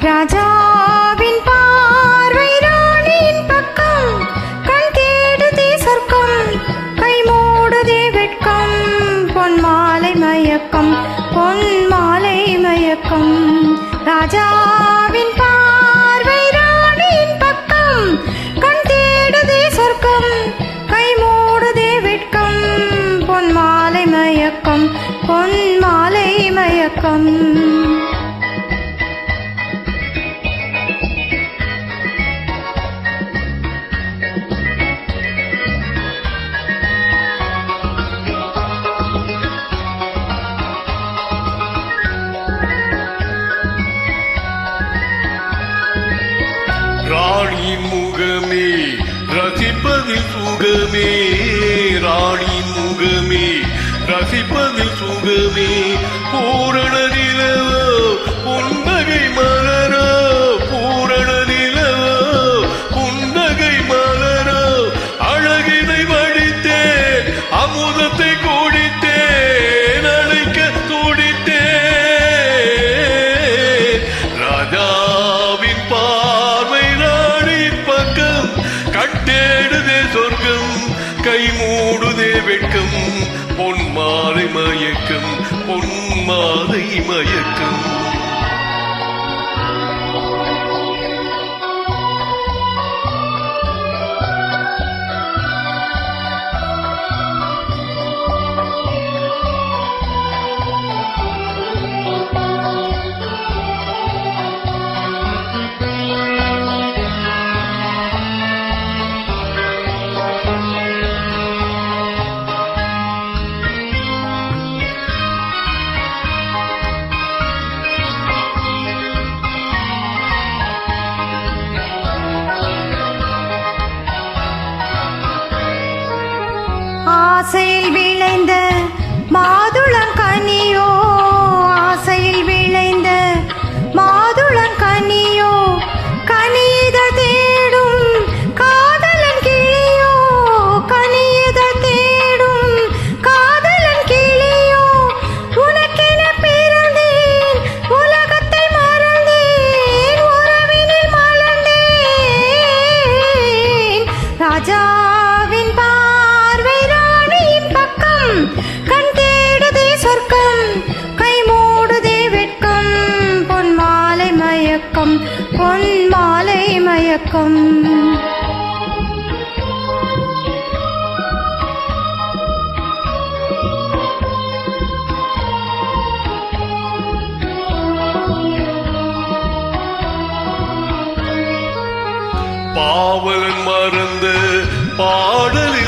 ராஜாவின் பார்வை ராணியின் பக்கம், கண் தேடுதே சொர்க்கம், கை மூடுதே வெட்கம், பொன் மாலை மயக்கம், பொன் மாலை மயக்கம். ராஜாவின் பார்வை ராணியின் பக்கம், கண் தேடுதே சொர்க்கம், கை மூடுதே வெட்கம், பொன் மாலை மயக்கம், பொன் மாலை மயக்கம். ராணியின் முகமே ரசிப்பதில் சுகமே, ராணியின் முகமே ரசிப்பதில் சுகமே. பூரண நிலவோ புன்னகை மலரோ, பூரண நிலவோ புன்னகை மலரோ. அழகினை வடித்தேன், அமுதத்தை குடித்தேன், அழைக்க துடித்தேன். ராஜாவின் பார்வை ராணியின் பக்கம், கட்டேடுதே சொர்க்கம், கை மூடுதே வெட்கம், பொன் மாலை மயக்கம், பொன் மாலை மயக்கம். ஆசையில் விளைந்த மாதுளங்கனியோ, ஆசையில் விளைந்த மாதுளங்கனியோ, கனியத தேடும் காதலன் கிளியோ, கனியத தேடும் காதலன் கிளியோ. உனக்கென பிறந்தேன், உலகத்தை மறந்தேன், உறவினில் மலர்ந்தேன். ராஜாவின் பார்வை ராணியின் பக்கம், கண் தேடுதே சொர்க்கம், கை மூடுதே வெட்கம், பொன் மாலை மயக்கம், பொன் மாலை மயக்கம். பாவலன் மறந்த பாடலில்